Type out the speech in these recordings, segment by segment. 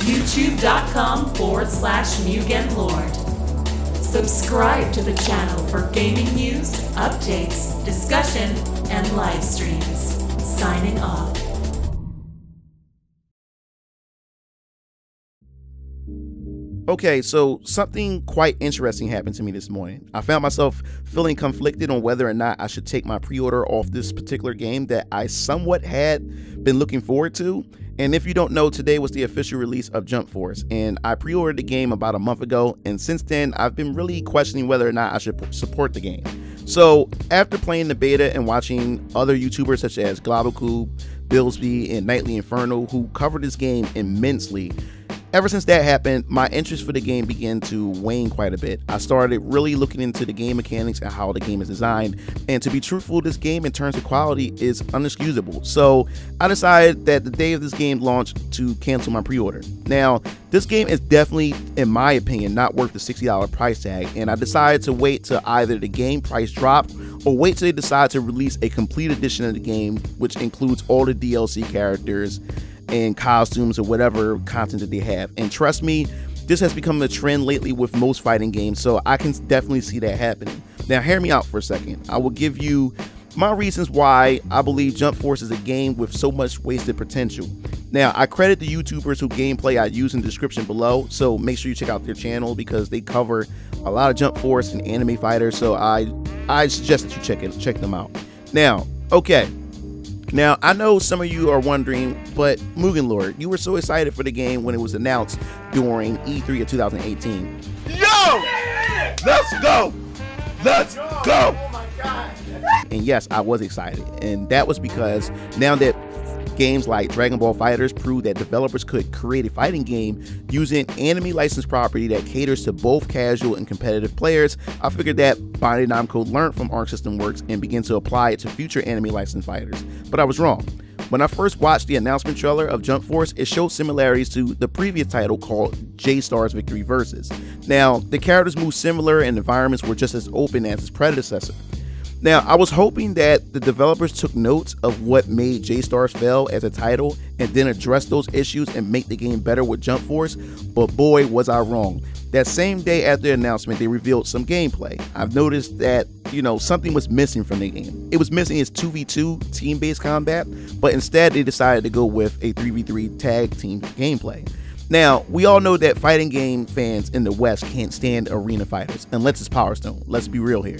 youtube.com/MugenLord. Subscribe to the channel for gaming news, updates, discussion, and live streams. Signing off. Okay, so something quite interesting happened to me this morning. I found myself feeling conflicted on whether or not I should take my pre-order off this particular game that I somewhat had been looking forward to. And if you don't know, today was the official release of Jump Force, and I pre-ordered the game about a month ago, and since then I've been really questioning whether or not I should support the game. So after playing the beta and watching other YouTubers such as Globocube, Billsby, and Nightly Inferno who covered this game immensely, ever since that happened, my interest for the game began to wane quite a bit. I started really looking into the game mechanics and how the game is designed, and to be truthful, this game in terms of quality is inexcusable. So I decided that the day of this game launch to cancel my pre-order. Now, this game is definitely, in my opinion, not worth the $60 price tag, and I decided to wait till either the game price dropped or wait till they decide to release a complete edition of the game, which includes all the DLC characters and costumes or whatever content that they have. And trust me, this has become a trend lately with most fighting games, so I can definitely see that happening. Now hear me out for a second. I will give you my reasons why I believe Jump Force is a game with so much wasted potential. Now I credit the YouTubers whose gameplay I use in the description below, so make sure you check out their channel because they cover a lot of Jump Force and anime fighters, so I suggest that you check them out. Now, okay. Now, I know some of you are wondering, but Mugen Lord, you were so excited for the game when it was announced during E3 of 2018. Yo! Let's go! Let's go! Oh my God. And yes, I was excited. And that was because now that games like Dragon Ball FighterZ proved that developers could create a fighting game using anime licensed property that caters to both casual and competitive players, I figured that Bandai Namco learned from Arc System Works and began to apply it to future anime licensed fighters. But I was wrong. When I first watched the announcement trailer of Jump Force, it showed similarities to the previous title called J-Star's Victory Versus. Now, the characters moved similar and environments were just as open as its predecessor. Now, I was hoping that the developers took notes of what made J-Stars fail as a title and then address those issues and make the game better with Jump Force, but boy was I wrong. That same day after the announcement, they revealed some gameplay. I've noticed that, something was missing from the game. It was missing its 2v2 team-based combat, but instead they decided to go with a 3v3 tag team gameplay. Now, we all know that fighting game fans in the West can't stand arena fighters unless it's Power Stone. Let's be real here.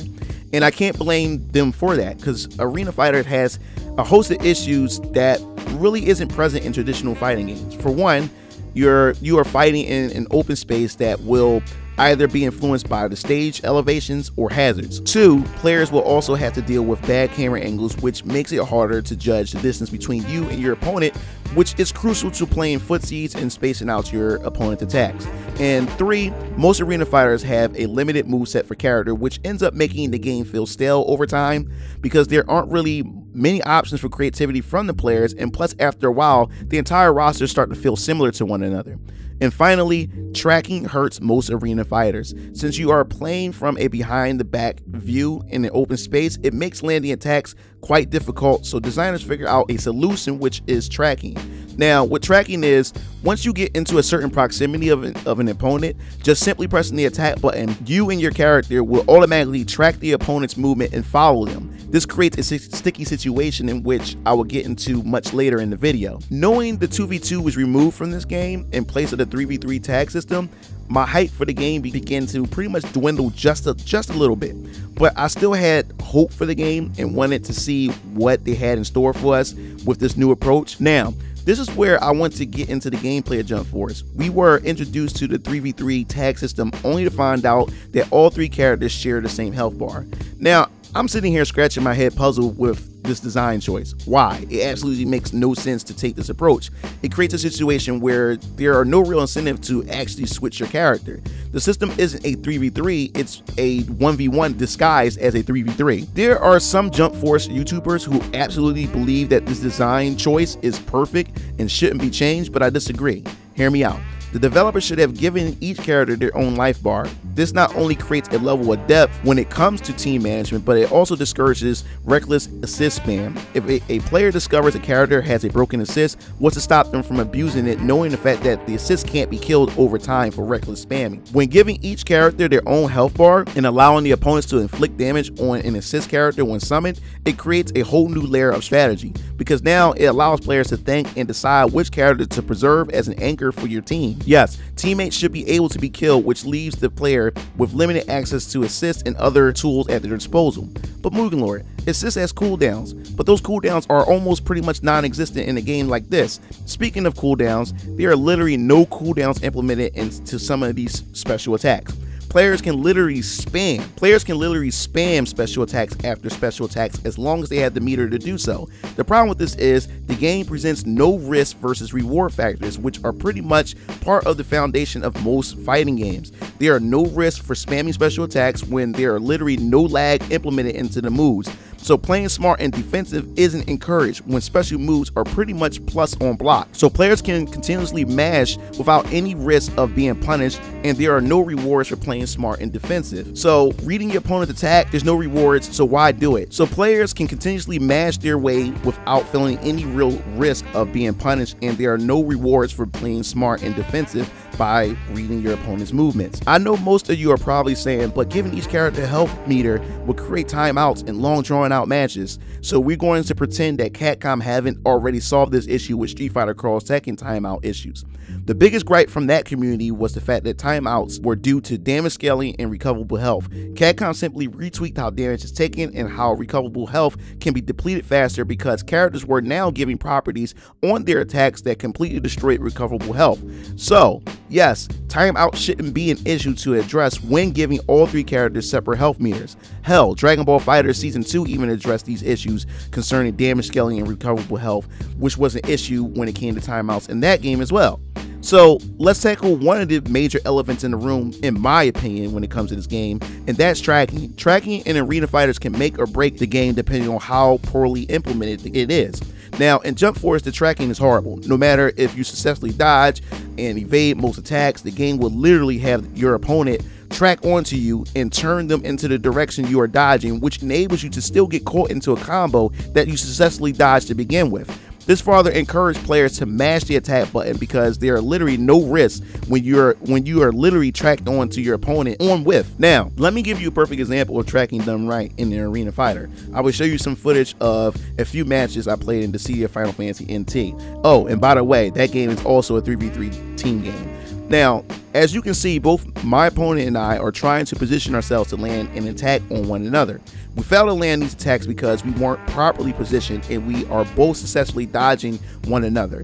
And I can't blame them for that because Arena Fighter has a host of issues that really isn't present in traditional fighting games. For one, you are fighting in an open space that will either be influenced by the stage elevations or hazards. Two, players will also have to deal with bad camera angles, which makes it harder to judge the distance between you and your opponent, which is crucial to playing footsies and spacing out your opponent's attacks. And three, most arena fighters have a limited moveset for character, which ends up making the game feel stale over time because there aren't really many options for creativity from the players, and plus after a while, the entire roster start to feel similar to one another. And finally, tracking hurts most arena fighters. Since you are playing from a behind the back view in an open space, it makes landing attacks quite difficult, so designers figure out a solution, which is tracking. Now, what tracking is, once you get into a certain proximity of an opponent, just simply pressing the attack button, you and your character will automatically track the opponent's movement and follow them. This creates a sticky situation in which I will get into much later in the video. Knowing the 2v2 was removed from this game in place of the 3v3 tag system, my hype for the game began to pretty much dwindle just a little bit. But I still had hope for the game and wanted to see what they had in store for us with this new approach. Now, this is where I want to get into the gameplay of Jump Force. We were introduced to the 3v3 tag system only to find out that all three characters share the same health bar. Now, I'm sitting here scratching my head puzzled with this design choice. Why? It absolutely makes no sense to take this approach. It creates a situation where there are no real incentive to actually switch your character. The system isn't a 3v3, it's a 1v1 disguised as a 3v3. There are some Jump Force YouTubers who absolutely believe that this design choice is perfect and shouldn't be changed, but I disagree. Hear me out. The developers should have given each character their own life bar. This not only creates a level of depth when it comes to team management, but it also discourages reckless assist spam. If a player discovers a character has a broken assist, what's to stop them from abusing it, knowing the fact that the assist can't be killed over time for reckless spamming? When giving each character their own health bar and allowing the opponents to inflict damage on an assist character when summoned, it creates a whole new layer of strategy, because now it allows players to think and decide which character to preserve as an anchor for your team. Yes, teammates should be able to be killed, which leaves the player with limited access to assists and other tools at their disposal. But Mugen Lord, assist has cooldowns, but those cooldowns are almost pretty much non-existent in a game like this. Speaking of cooldowns, there are literally no cooldowns implemented into some of these special attacks. Players can literally spam special attacks after special attacks as long as they have the meter to do so. The problem with this is the game presents no risk versus reward factors, which are pretty much part of the foundation of most fighting games. There are no risks for spamming special attacks when there are literally no lag implemented into the moves. So playing smart and defensive isn't encouraged when special moves are pretty much plus on block. So players can continuously mash without any risk of being punished, and there are no rewards for playing smart and defensive. So reading your opponent's attack, there's no rewards, so why do it? So players can continuously mash their way without feeling any real risk of being punished, and there are no rewards for playing smart and defensive by reading your opponent's movements. I know most of you are probably saying, but giving each character a health meter would create timeouts and long drawn out matches. So we're going to pretend that Capcom haven't already solved this issue with Street Fighter Cross Tekken timeout issues. The biggest gripe from that community was the fact that timeouts were due to damage scaling and recoverable health. Capcom simply retweaked how damage is taken and how recoverable health can be depleted faster, because characters were now giving properties on their attacks that completely destroyed recoverable health. So yes, timeout shouldn't be an issue to address when giving all three characters separate health meters. Hell, Dragon Ball FighterZ Season 2 even addressed these issues concerning damage scaling and recoverable health, which was an issue when it came to timeouts in that game as well. So let's tackle one of the major elephants in the room, in my opinion, when it comes to this game, and that's tracking. Tracking in arena fighters can make or break the game depending on how poorly implemented it is. Now, in Jump Force, the tracking is horrible. No matter if you successfully dodge and evade most attacks, the game will literally have your opponent track onto you and turn them into the direction you are dodging, which enables you to still get caught into a combo that you successfully dodged to begin with. This further encourages players to mash the attack button, because there are literally no risks when you are literally tracked onto your opponent on whiff. Now, let me give you a perfect example of tracking done right in the arena fighter. I will show you some footage of a few matches I played in the Sea of Final Fantasy NT. Oh, and by the way, that game is also a 3v3 team game. Now, as you can see, both my opponent and I are trying to position ourselves to land an attack on one another. We failed to land these attacks because we weren't properly positioned, and we are both successfully dodging one another.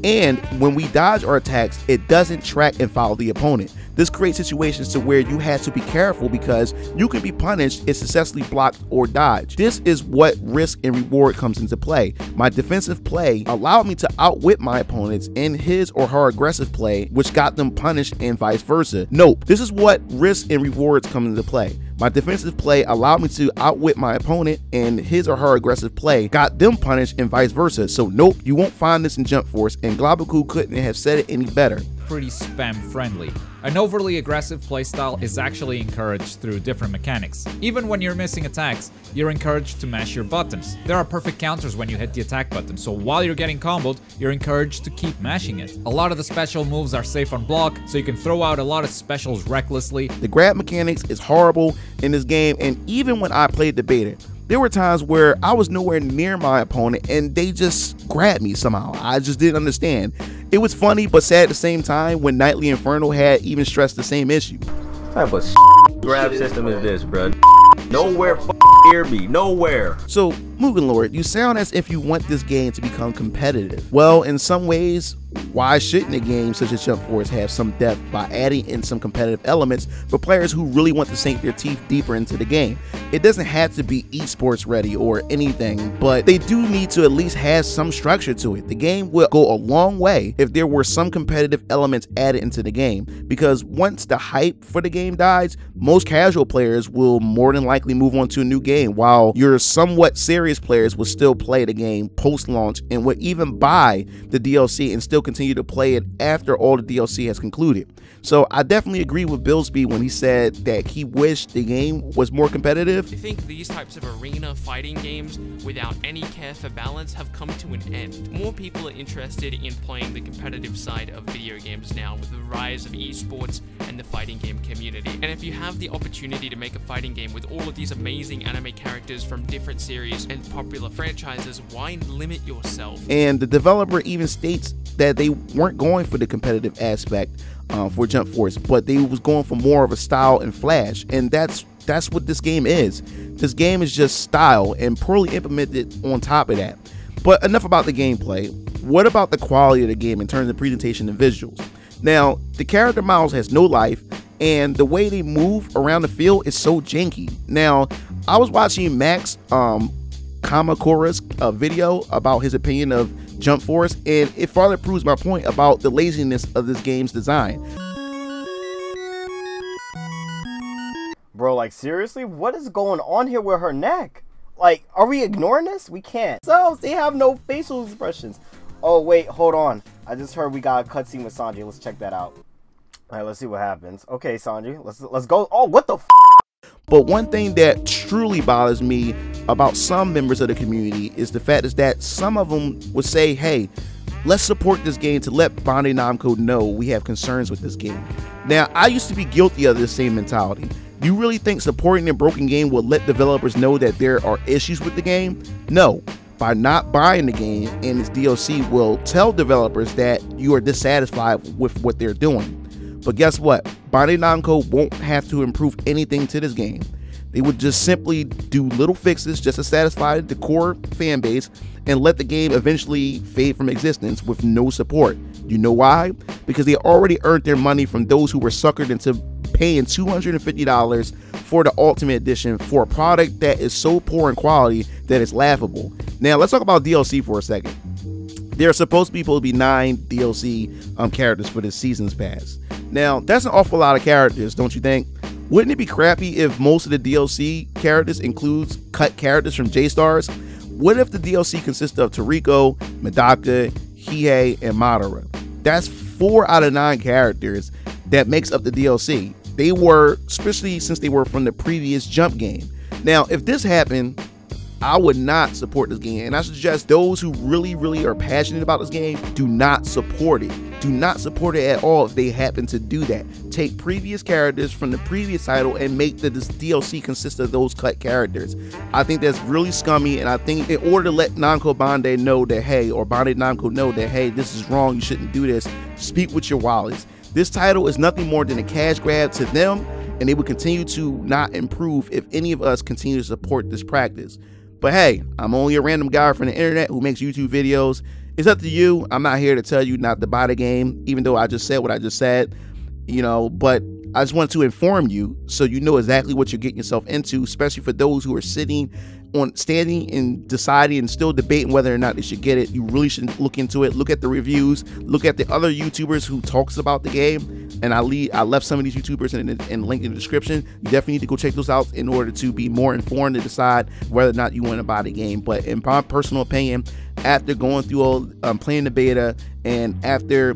And when we dodge our attacks, it doesn't track and follow the opponent. This creates situations to where you have to be careful, because you can be punished if successfully blocked or dodged. This is what risk and reward comes into play. My defensive play allowed me to outwit my opponents in his or her aggressive play, which got them punished, and vice versa. Nope, this is what risk and rewards come into play. My defensive play allowed me to outwit my opponent, and his or her aggressive play got them punished, and vice versa. So nope, you won't find this in Jump Force, and Globaku couldn't have said it any better. Pretty spam friendly. An overly aggressive playstyle is actually encouraged through different mechanics. Even when you're missing attacks, you're encouraged to mash your buttons. There are perfect counters when you hit the attack button, so while you're getting comboed, you're encouraged to keep mashing it. A lot of the special moves are safe on block, so you can throw out a lot of specials recklessly. The grab mechanics is horrible in this game, and even when I played the beta, there were times where I was nowhere near my opponent and they just grabbed me somehow. I just didn't understand. It was funny but sad at the same time when Nightly Inferno had even stressed the same issue. What type of grab system is this, bro? Nowhere near me, nowhere. So, Mugen Lord, you sound as if you want this game to become competitive. Well, in some ways, why shouldn't a game such as Jump Force have some depth by adding in some competitive elements for players who really want to sink their teeth deeper into the game? It doesn't have to be esports ready or anything, but they do need to at least have some structure to it. The game will go a long way if there were some competitive elements added into the game, because once the hype for the game dies, most casual players will more than likely move on to a new game, while your somewhat serious players will still play the game post-launch and would even buy the DLC and still continue to play it after all the DLC has concluded. So I definitely agree with Billsby when he said that he wished the game was more competitive. I think these types of arena fighting games without any care for balance have come to an end. More people are interested in playing the competitive side of video games now with the rise of esports and the fighting game community. And if you have the opportunity to make a fighting game with all of these amazing anime characters from different series and popular franchises, why limit yourself? And the developer even states that they weren't going for the competitive aspect for Jump Force, but they was going for more of a style and flash, and that's what this game is. This game is just style and poorly implemented on top of that. But enough about the gameplay. What about the quality of the game in terms of presentation and visuals? Now, the character models has no life, and the way they move around the field is so janky. Now, I was watching Max Kamakura's video about his opinion of Jump Force, and it further proves my point about the laziness of this game's design. Bro, like, seriously? What is going on here with her neck? Like, are we ignoring this? We can't. So, they have no facial expressions. Oh, wait, hold on. I just heard we got a cutscene with Sanji. Let's check that out. All right, let's see what happens. Okay, Sanji, let's go. Oh, what the f? But one thing that truly bothers me about some members of the community is the fact is that some of them would say, hey, let's support this game to let Bandai Namco know we have concerns with this game. Now, I used to be guilty of this same mentality. Do you really think supporting a broken game will let developers know that there are issues with the game? No. By not buying the game and its DLC will tell developers that you are dissatisfied with what they're doing. But guess what? Bandai Namco won't have to improve anything to this game. They would just simply do little fixes just to satisfy the core fan base and let the game eventually fade from existence with no support. You know why? Because they already earned their money from those who were suckered into paying $250 for the Ultimate Edition for a product that is so poor in quality that it's laughable. Now, let's talk about DLC for a second. There are supposed to be 9 DLC characters for this season's pass. Now, that's an awful lot of characters, don't you think? Wouldn't it be crappy if most of the DLC characters includes cut characters from J-Stars? What if the DLC consists of Toriko, Medaka, Hiei, and Madara? That's 4 out of 9 characters that makes up the DLC. They were, especially since they were from the previous Jump game. Now, if this happened, I would not support this game, and I suggest those who really are passionate about this game do not support it. Do not support it at all if they happen to do that. Take previous characters from the previous title and make this DLC consist of those cut characters. I think that's really scummy, and I think in order to let Namco Bandai know that, hey, or Bandai Namco know that, hey, this is wrong, you shouldn't do this, speak with your wallets. This title is nothing more than a cash grab to them, and they will continue to not improve if any of us continue to support this practice. But hey, I'm only a random guy from the internet who makes YouTube videos. It's up to you. I'm not here to tell you not to buy the game, even though I just said what I just said, you know, but I just want to inform you so you know exactly what you're getting yourself into, especially for those who are standing and deciding and still debating whether or not they should get it. You really should look into it. Look at the reviews, look at the other YouTubers who talks about the game. And I left some of these YouTubers in link in the description. You definitely need to go check those out in order to be more informed to decide whether or not you want to buy the game. But in my personal opinion, after going through all playing the beta and after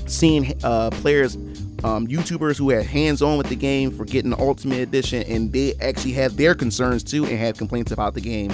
seeing players, YouTubers who had hands-on with the game for getting the Ultimate Edition, and they actually have their concerns too and had complaints about the game,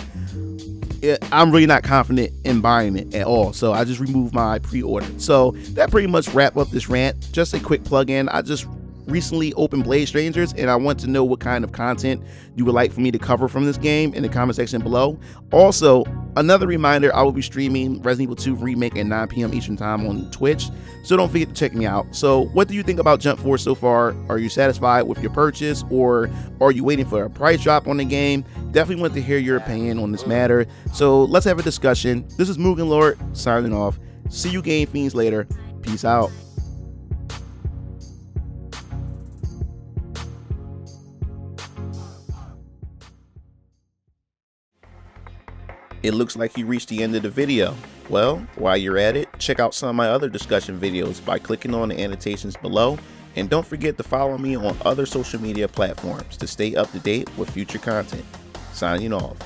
I'm really not confident in buying it at all. So I just removed my pre-order. So that pretty much wrap up this rant. Just a quick plug-in. I just recently opened Blade Strangers, and I want to know what kind of content you would like for me to cover from this game in the comment section below. Also, another reminder, I will be streaming Resident Evil 2 Remake at 9 p.m. Eastern Time on Twitch, so don't forget to check me out. So what do you think about Jump Force so far? Are you satisfied with your purchase, or are you waiting for a price drop on the game? Definitely want to hear your opinion on this matter, so let's have a discussion. This is Mugen Lord signing off. See you Game Fiends later. Peace out. It looks like you reached the end of the video. Well, while you're at it, check out some of my other discussion videos by clicking on the annotations below, and don't forget to follow me on other social media platforms to stay up to date with future content. Signing off.